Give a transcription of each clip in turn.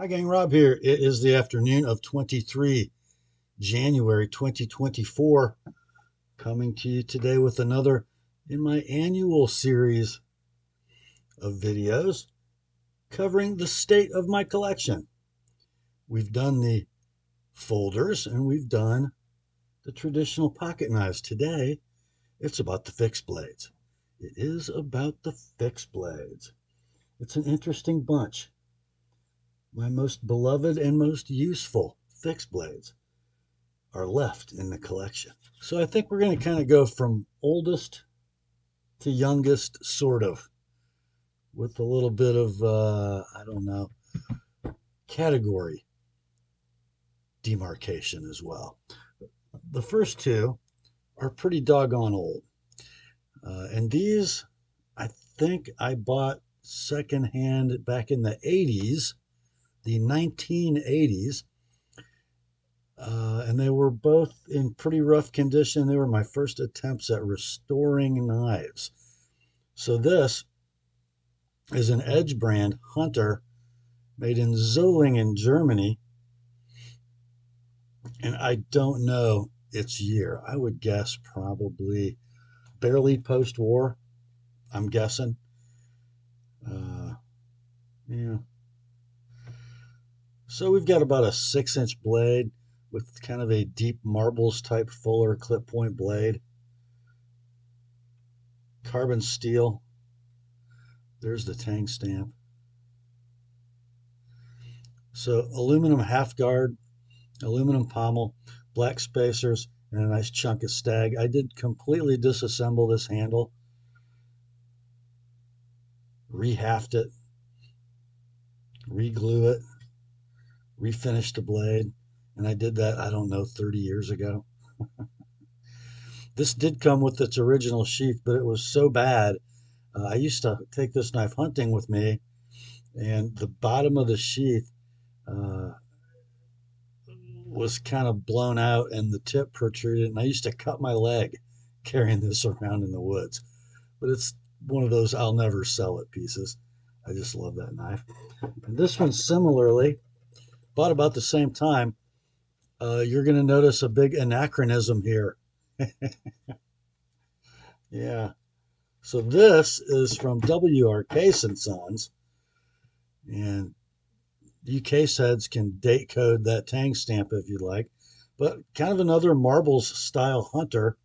Hi, gang. Rob here. It is the afternoon of 23 January 2024. Coming to you today with another in my annual series of videos covering the state of my collection. We've done the folders and we've done the traditional pocket knives. Today, it's about the fixed blades. It is about the fixed blades. It's an interesting bunch. My most beloved and most useful fixed blades are left in the collection. So I think we're going to kind of go from oldest to youngest, sort of, with a little bit of, I don't know, category demarcation as well. The first two are pretty doggone old. And these, I think I bought secondhand back in the 80s, the 1980s. And they were both in pretty rough condition. They were my first attempts at restoring knives. So this is an Edge brand Hunter made in Solingen, Germany. And I don't know its year. I would guess probably barely post-war, I'm guessing. Yeah. So we've got about a 6-inch blade with kind of a deep marbles type fuller clip point blade. Carbon steel. There's the tang stamp. So aluminum half guard, aluminum pommel, black spacers, and a nice chunk of stag. I did completely disassemble this handle, rehaft it, re-glue it, refinish the blade, and I did that, I don't know, 30 years ago. This did come with its original sheath, but it was so bad. I used to take this knife hunting with me, and the bottom of the sheath was kind of blown out and the tip protruded, and I used to cut my leg carrying this around in the woods. But it's one of those I'll never sell it pieces. I just love that knife. And this one similarly, bought about the same time. You're going to notice a big anachronism here. Yeah. So this is from W.R. Case and Sons, and you case heads can date code that tang stamp if you like, but kind of another marbles style Hunter.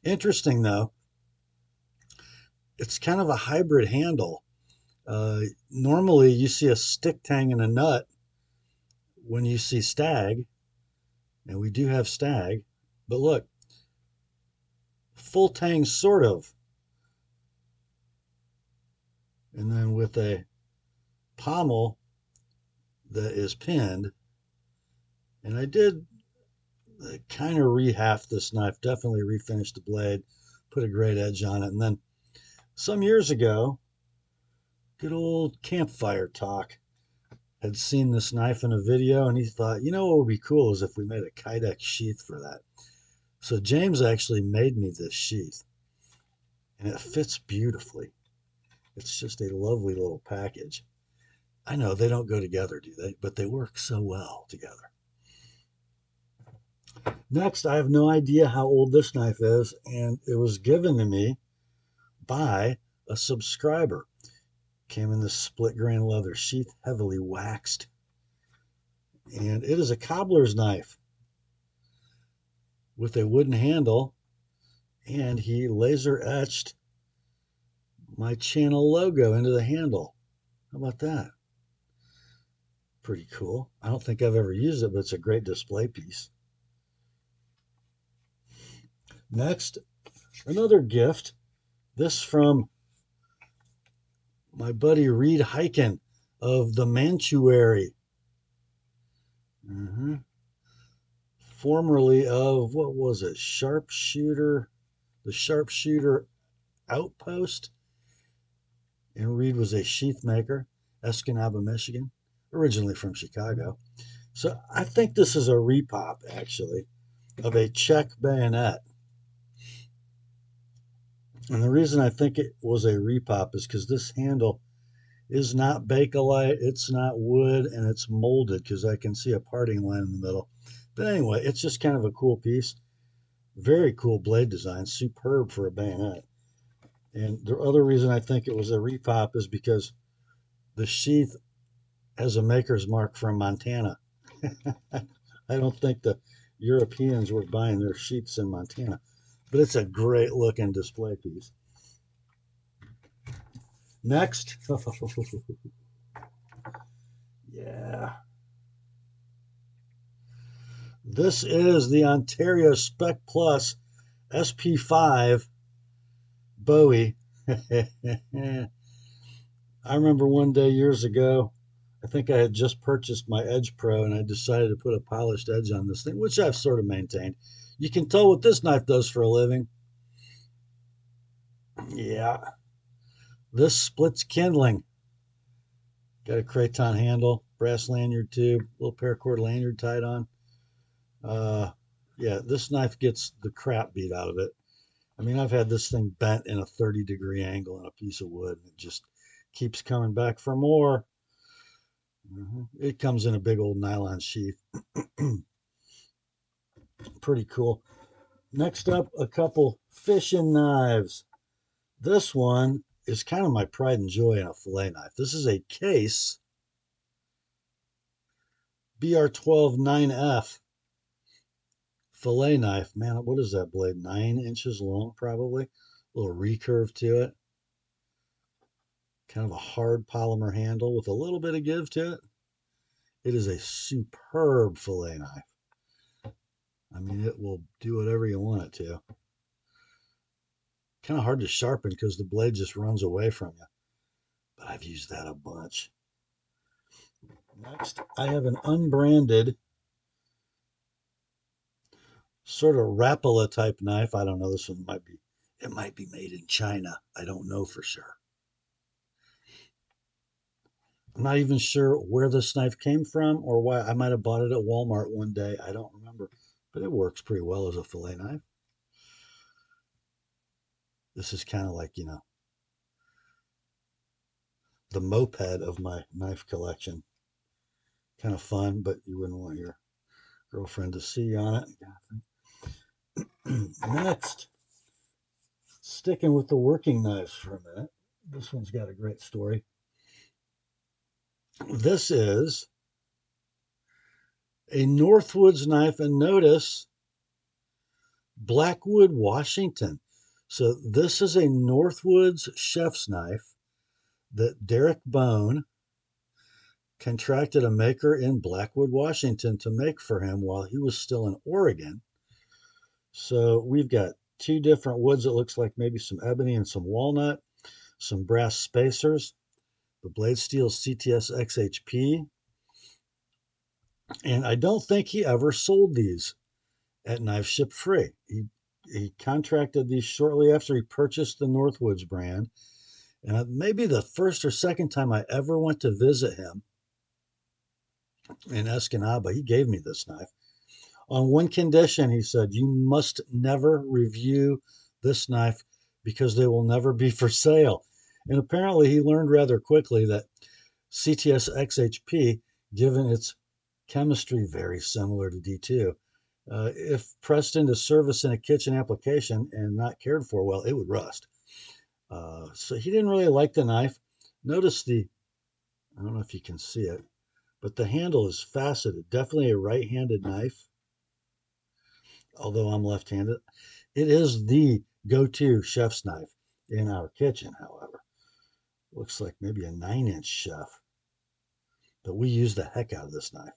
Interesting though, it's kind of a hybrid handle. Normally you see a stick tang and a nut when you see stag, and we do have stag, but look, full tang sort of, and then with a pommel that is pinned. And I did kind of rehaft this knife, definitely refinished the blade, put a great edge on it. And then some years ago, good old Campfire Talk had seen this knife in a video, and he thought, you know what would be cool is if we made a Kydex sheath for that. So James actually made me this sheath, and it fits beautifully. It's just a lovely little package. I know they don't go together, do they? But they work so well together. Next, I have no idea how old this knife is, and it was given to me by a subscriber. Came in this split grain leather sheath, heavily waxed. And it is a cobbler's knife with a wooden handle, and he laser etched my channel logo into the handle. How about that? Pretty cool. I don't think I've ever used it, but it's a great display piece. Next, another gift. This from my buddy Reed Hyken of the Mantuary. Formerly of, what was it? Sharpshooter, the Sharpshooter Outpost. And Reed was a sheath maker, Escanaba, Michigan, originally from Chicago. So I think this is a repop, actually, of a Czech bayonet. And the reason I think it was a repop is because this handle is not Bakelite, it's not wood, and it's molded because I can see a parting line in the middle. But anyway, it's just kind of a cool piece. Very cool blade design, superb for a bayonet. And the other reason I think it was a repop is because the sheath has a maker's mark from Montana. I don't think the Europeans were buying their sheaths in Montana, but it's a great looking display piece. Next, yeah, this is the Ontario Spec Plus SP5 Bowie. I remember one day years ago, I think I had just purchased my Edge Pro and I decided to put a polished edge on this thing, which I've sort of maintained. You can tell what this knife does for a living. Yeah, this splits kindling. Got a craton handle, brass lanyard tube, little paracord lanyard tied on. Yeah, this knife gets the crap beat out of it. I mean, I've had this thing bent in a 30-degree angle in a piece of wood, and it just keeps coming back for more. It comes in a big old nylon sheath. Pretty cool. Next up, a couple fishing knives. This one is kind of my pride and joy in a fillet knife. This is a Case BR12 9F fillet knife. Man, what is that blade? 9 inches long, probably. A little recurve to it. Kind of a hard polymer handle with a little bit of give to it. It is a superb fillet knife. I mean, it will do whatever you want it to. Kind of hard to sharpen because the blade just runs away from you. But I've used that a bunch. Next, I have an unbranded sort of Rapala type knife. I don't know. This one might be made in China. I don't know for sure. I'm not even sure where this knife came from or why. I might have bought it at Walmart one day. I don't remember, but it works pretty well as a fillet knife. This is kind of like, the moped of my knife collection. Kind of fun, but you wouldn't want your girlfriend to see you on it. Next, sticking with the working knives for a minute. This one's got a great story. This is a Northwoods knife, and notice Blackwood, Washington. So this is a Northwoods chef's knife that Derek Bone contracted a maker in Blackwood, Washington to make for him while he was still in Oregon. So we've got two different woods. It looks like maybe some ebony and some walnut, some brass spacers, the blade steel CTS XHP. And I don't think he ever sold these at Knife Ship Free. He contracted these shortly after he purchased the Northwoods brand. And maybe the first or second time I ever went to visit him in Escanaba, he gave me this knife. On one condition, he said, you must never review this knife because they will never be for sale. And apparently he learned rather quickly that CTS XHP, given its chemistry very similar to D2, if pressed into service in a kitchen application and not cared for well, it would rust. So he didn't really like the knife. Notice I don't know if you can see it, but the handle is faceted. Definitely a right-handed knife, although I'm left-handed. It is the go-to chef's knife in our kitchen, however. Looks like maybe a 9-inch chef. But we use the heck out of this knife.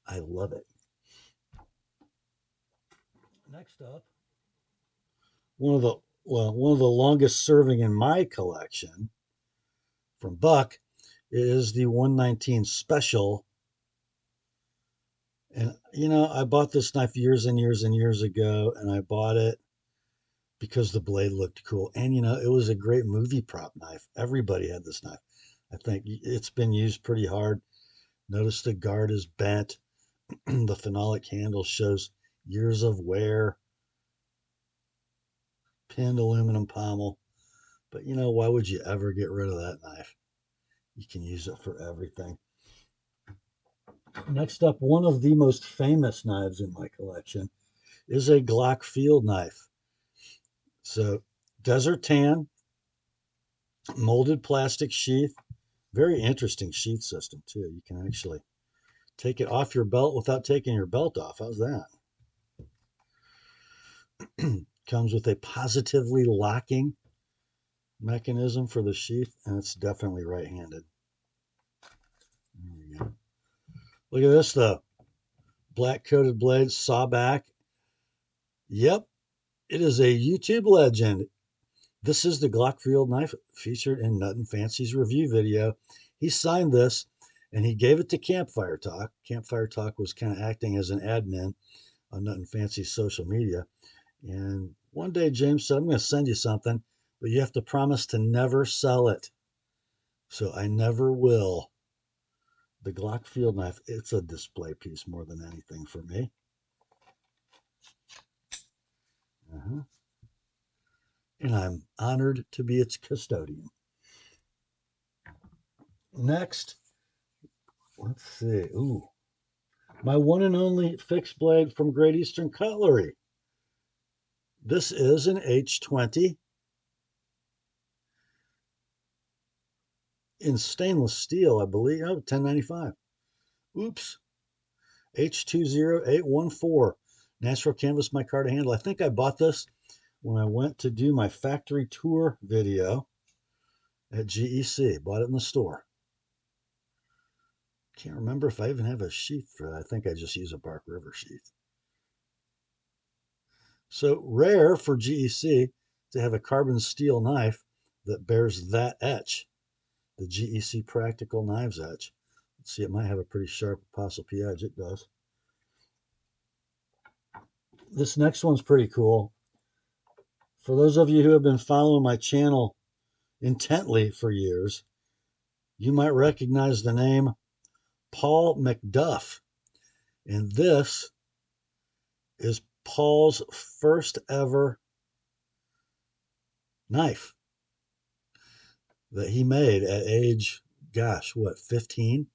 I love it. Next up, one of the longest serving in my collection from Buck is the 119 Special. And I bought this knife years and years and years ago, and I bought it because the blade looked cool. And it was a great movie prop knife. Everybody had this knife. I think it's been used pretty hard. Notice the guard is bent. The phenolic handle shows years of wear. Pinned aluminum pommel. But why would you ever get rid of that knife? You can use it for everything. Next up, one of the most famous knives in my collection is a Glock field knife. So, desert tan, molded plastic sheath. Very interesting sheath system, too. You can actually take it off your belt without taking your belt off. How's that? Comes with a positively locking mechanism for the sheath, and it's definitely right-handed. There we go. Look at this, though. Black-coated blade, sawback. Yep, it is a YouTube legend. This is the Glock field knife featured in Nut and Fancy's review video. He signed this, and he gave it to Campfire Talk. Campfire Talk was kind of acting as an admin on Nut and Fancy's social media. And one day James said, I'm going to send you something, but you have to promise to never sell it. So I never will. The Glock field knife, it's a display piece more than anything for me. And I'm honored to be its custodian. Next, let's see. Ooh, my one and only fixed blade from Great Eastern Cutlery. This is an H20 in stainless steel, I believe. Oh, 1095. Oops. H20814. Natural canvas micarta handle. I think I bought this when I went to do my factory tour video at GEC. Bought it in the store. Can't remember if I even have a sheath for that. I think I just use a Bark River sheath. So rare for GEC to have a carbon steel knife that bears that etch, the GEC Practical Knives etch. Let's see, it might have a pretty sharp ApostleP edge. It does. This next one's pretty cool. For those of you who have been following my channel intently for years, you might recognize the name Paul McDuff. And this is Paul's first ever knife that he made at age, gosh, what, 15?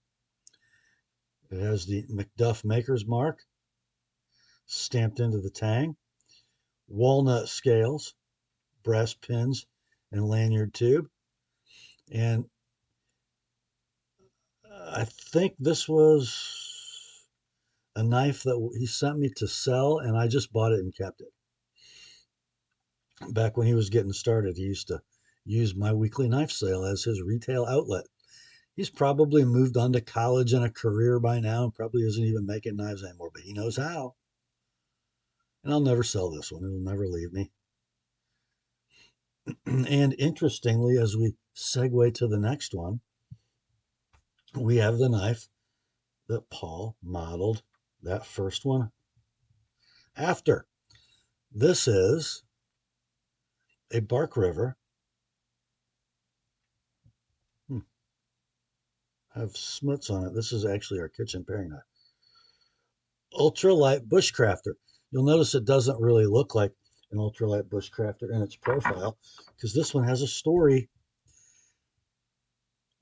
It has the McDuff Maker's Mark stamped into the tang, walnut scales, brass pins, and lanyard tube. And I think this was a knife that he sent me to sell, and I just bought it and kept it. Back when he was getting started, he used to use my weekly knife sale as his retail outlet. He's probably moved on to college and a career by now and probably isn't even making knives anymore, but he knows how. And I'll never sell this one. It'll never leave me. And interestingly, as we segue to the next one, we have the knife that Paul modeled that first one after. This is a Bark River. Have smuts on it. This is actually our kitchen paring knife. Ultralight Bushcrafter. You'll notice it doesn't really look like an ultralight bushcrafter in its profile because this one has a story.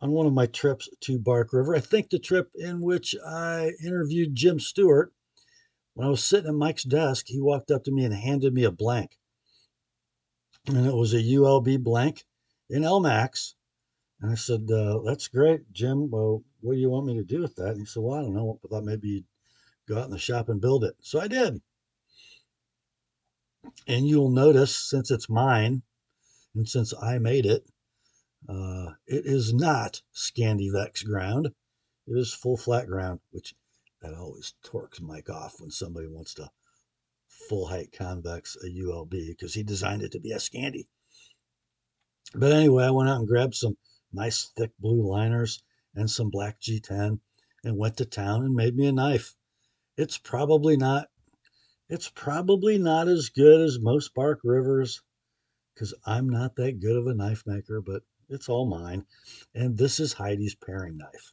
On one of my trips to Bark River, I think the trip in which I interviewed Jim Stewart, when I was sitting at Mike's desk, he walked up to me and handed me a blank. And it was a ULB blank in LMAX. And I said, that's great, Jim. Well, what do you want me to do with that? And he said, well, I don't know. I thought maybe you'd go out in the shop and build it. So I did. And you'll notice, since it's mine and since I made it, it is not Scandivex ground. It is full flat ground, which that always torques Mike off when somebody wants to full height convex a ULB because he designed it to be a Scandi. But anyway, I went out and grabbed some nice thick blue liners and some black G10 and went to town and made me a knife. It's probably not as good as most Bark Rivers because I'm not that good of a knife maker, but it's all mine. And this is Heidi's paring knife.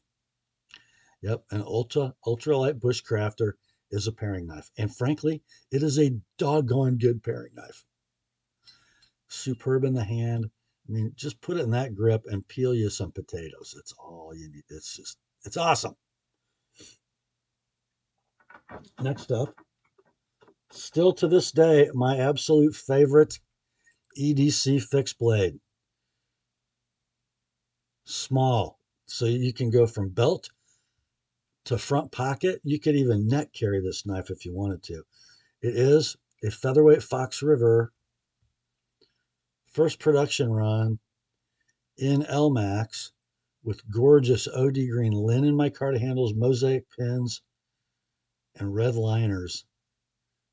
Yep, an ultralight bushcrafter is a paring knife. And frankly, it is a doggone good paring knife. Superb in the hand, I mean, just put it in that grip and peel you some potatoes. That's all you need. It's awesome. Next up, still to this day, my absolute favorite EDC fixed blade. Small. So you can go from belt to front pocket. You could even neck carry this knife if you wanted to. It is a featherweight Fox River first production run in L-Max with gorgeous OD green linen micarta handles, mosaic pins, and red liners.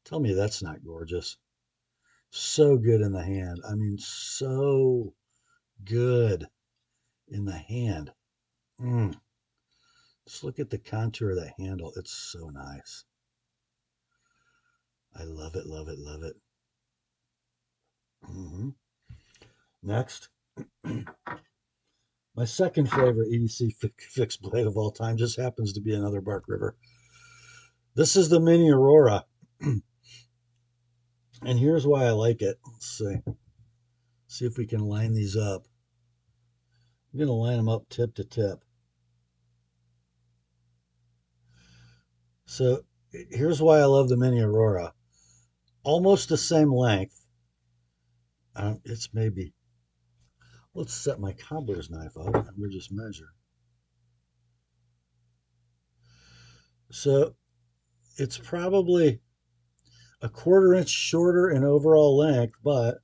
Tell me that's not gorgeous. So good in the hand. I mean, so good in the hand. Just look at the contour of that handle. It's so nice. I love it, love it, love it. Next, my second favorite EDC fixed blade of all time just happens to be another Bark River. This is the Mini Aurora. And here's why I like it. Let's see. See if we can line these up. I'm going to line them up tip to tip. So here's why I love the Mini Aurora. Almost the same length. It's maybe, let's set my cobbler's knife up and we'll just measure. So it's probably a 1/4 inch shorter in overall length, but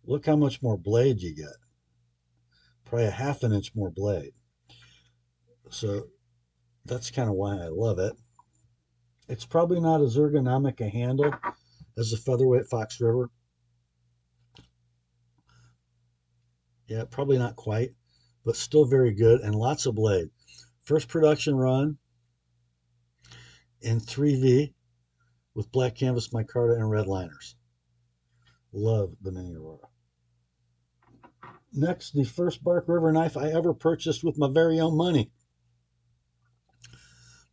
look how much more blade you get. Probably a 1/2 inch more blade. So that's kind of why I love it. It's probably not as ergonomic a handle as the featherweight Fox River. Yeah, probably not quite, but still very good and lots of blade. First production run in 3V with black canvas micarta and red liners. Love the Mini Aurora. Next, the first Bark River knife I ever purchased with my very own money.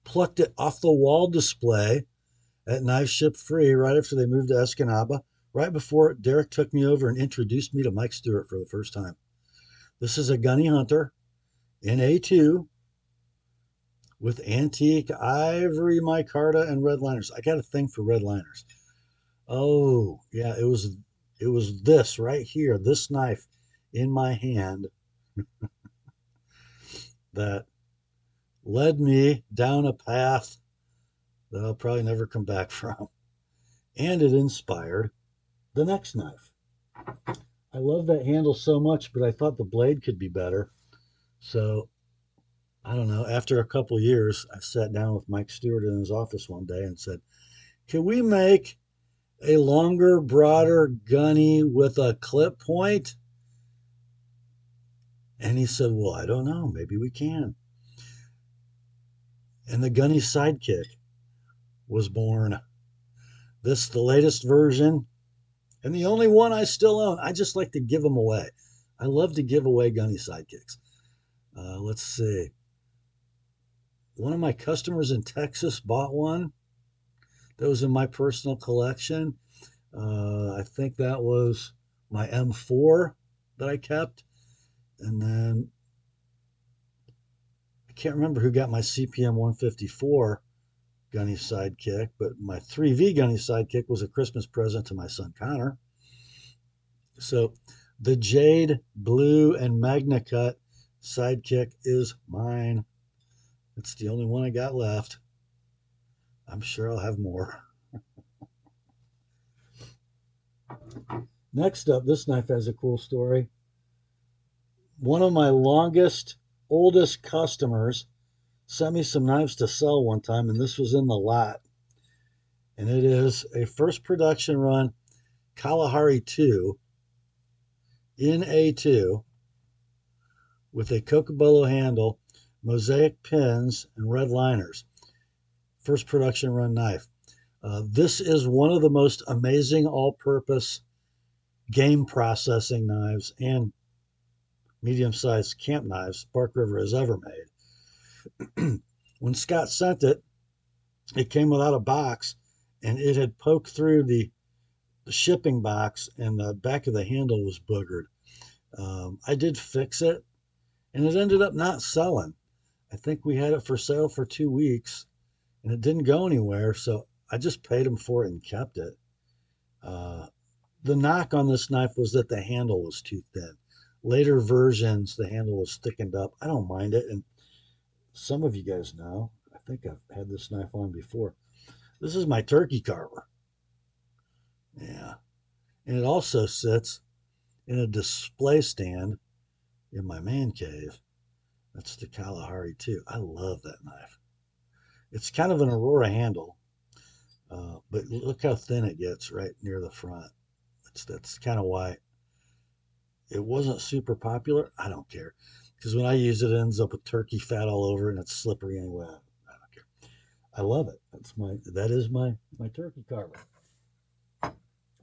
Plucked it off the wall display at Knife Ship Free right after they moved to Escanaba, right before Derek took me over and introduced me to Mike Stewart for the first time. This is a Gunny Hunter in A2 with antique ivory micarta and red liners. I got a thing for red liners. Oh, yeah, it was this right here, this knife in my hand that led me down a path that I'll probably never come back from. And it inspired the next knife. I love that handle so much, but I thought the blade could be better. So, I don't know, after a couple years, I sat down with Mike Stewart in his office one day and said, can we make a longer, broader gunny with a clip point? And he said, well, I don't know, maybe we can. And the Gunny Sidekick was born. This, the latest version, and the only one I still own. I just like to give them away. I love to give away Gunny Sidekicks. Let's see. One of my customers in Texas bought one that was in my personal collection. I think that was my M4 that I kept. And then I can't remember who got my CPM 154 Gunny Sidekick, but my 3V Gunny Sidekick was a Christmas present to my son Connor. So the Jade Blue and Magna Cut Sidekick is mine. It's the only one I got left. I'm sure I'll have more. Next up, this knife has a cool story. One of my longest, oldest customers sent me some knives to sell one time, and this was in the lot. And it is a first production run Kalahari 2 in A2 with a Cocobolo handle, mosaic pins, and red liners. First production run knife. This is one of the most amazing all-purpose game processing knives and medium-sized camp knives Bark River has ever made. When Scott sent it, it came without a box, and it had poked through the shipping box, and the back of the handle was boogered. I did fix it, and it ended up not selling. I think we had it for sale for 2 weeks, and it didn't go anywhere. So I just paid him for it and kept it. Uh, the knock on this knife was that the handle was too thin. Later versions, the handle was thickened up. I don't mind it, and some of you guys know. I think I've had this knife on before. This is my turkey carver. Yeah, and it also sits in a display stand in my man cave. That's the Kalahari too. I love that knife. It's kind of an Aurora handle, but look how thin it gets right near the front. That's kind of why it wasn't super popular. I don't care because when I use it, it ends up with turkey fat all over and it's slippery anyway. I don't care. I love it. That is my turkey carver.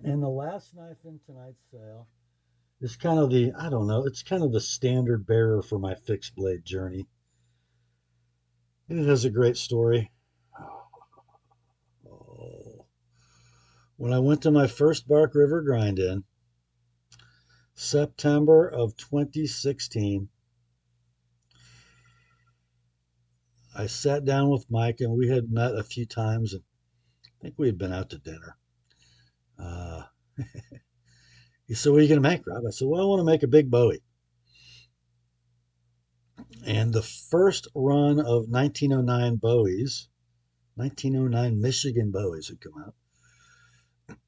And the last knife in tonight's sale is kind of the I don't know. It's kind of the standard bearer for my fixed blade journey. And it has a great story. Oh. When I went to my first Bark River grind in, September of 2016, I sat down with Mike and we had met a few times and I think we had been out to dinner. Uh, he said, "What are you going to make, Rob?" I said, "Well, I want to make a big Bowie." And the first run of 1909 Bowies, 1909 Michigan Bowies had come out.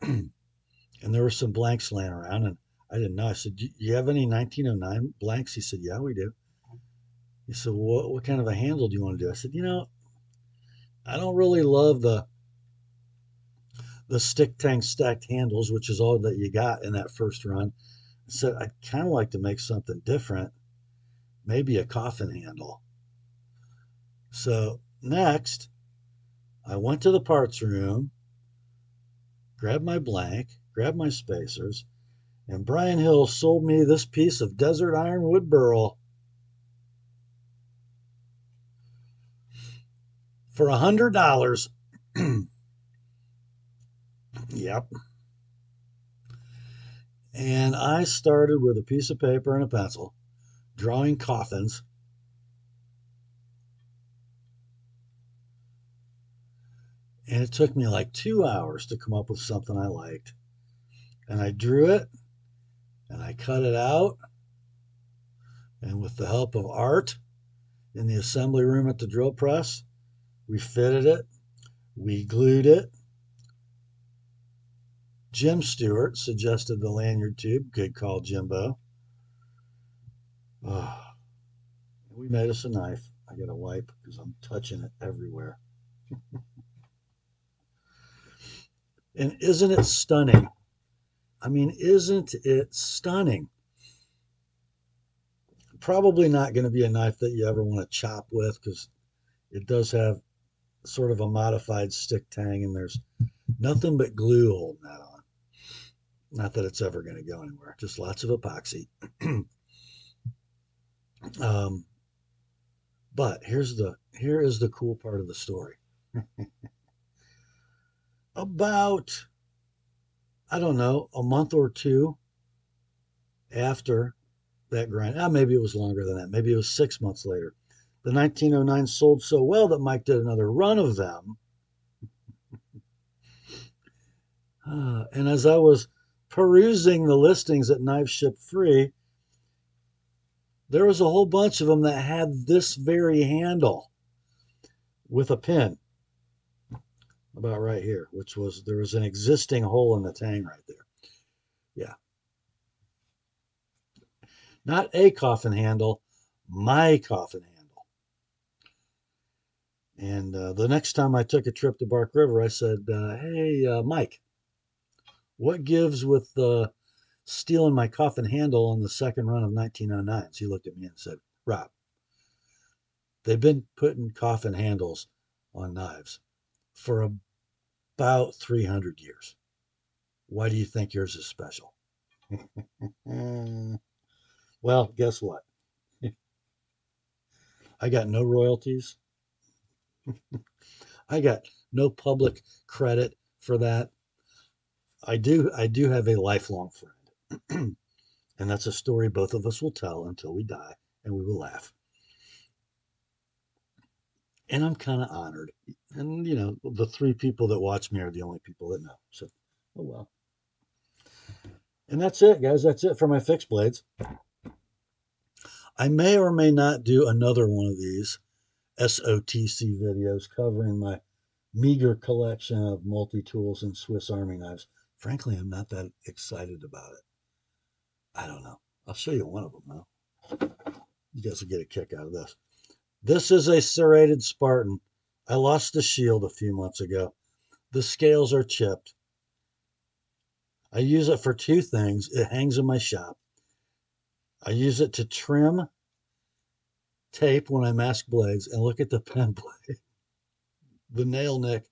And there were some blanks laying around and I didn't know. I said, "Do you have any 1909 blanks?" He said, "Yeah, we do." He said, well, what kind of a handle do you want to do? I said, I don't really love the stick tank stacked handles, which is all that you got in that first run. I said, I'd kind of like to make something different, maybe a coffin handle. So next, I went to the parts room, grabbed my blank, grabbed my spacers, and Brian Hill sold me this piece of desert ironwood burl for $100. Yep. And I started with a piece of paper and a pencil, drawing coffins. And it took me like 2 hours to come up with something I liked. And I drew it and I cut it out. And with the help of Art in the assembly room at the drill press, we fitted it, we glued it. Jim Stewart suggested the lanyard tube, good call, Jimbo. Oh, we made us a knife. I got to wipe because I'm touching it everywhere. And isn't it stunning? I mean, isn't it stunning? Probably not going to be a knife that you ever want to chop with because it does have sort of a modified stick tang and there's nothing but glue holding that on. Not that it's ever going to go anywhere, just lots of epoxy. um, but here is the cool part of the story. About, I don't know, a month or two after that grind, maybe it was longer than that, maybe it was 6 months later, the 1909 sold so well that Mike did another run of them. And as I was perusing the listings at Knife Ship Free, there was a whole bunch of them that had this very handle with a pin about right here, there was an existing hole in the tang right there. Yeah. Not a coffin handle, my coffin handle. And the next time I took a trip to Bark River, I said, hey, Mike, what gives with stealing my coffin handle on the second run of 1909s? He looked at me and said, Rob, they've been putting coffin handles on knives for about 300 years. Why do you think yours is special? Well, guess what? I got no royalties. I got no public credit for that. I do have a lifelong friend And that's a story both of us will tell until we die, and we will laugh. And I'm kind of honored. And, the 3 people that watch me are the only people that know. So, oh well. And that's it, guys. That's it for my fixed blades. I may or may not do another one of these SOTC videos covering my meager collection of multi-tools and Swiss Army knives. Frankly, I'm not that excited about it. I don't know. I'll show you one of them now. You guys will get a kick out of this. This is a serrated Spartan. I lost the shield a few months ago. The scales are chipped. I use it for 2 things. It hangs in my shop. I use it to trim tape when I mask blades, and look at the pen blade. The nail nick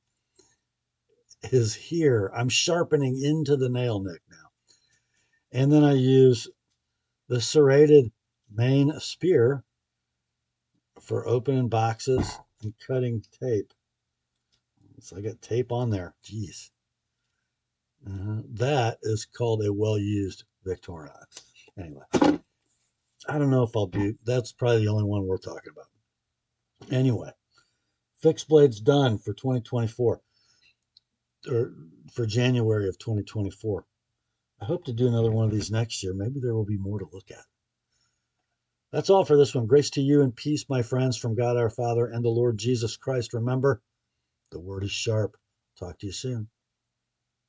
is here. I'm sharpening into the nail nick now. And then I use the serrated main spear for opening boxes and cutting tape. So I got tape on there. Jeez. That is called a well-used Victorinox. Anyway, I don't know if I'll do, that's probably the only one we're talking about. Anyway, fixed blades done for 2024, or for January of 2024. I hope to do another one of these next year. Maybe there will be more to look at. That's all for this one. Grace to you and peace, my friends, from God our Father and the Lord Jesus Christ. Remember, the word is sharp. Talk to you soon.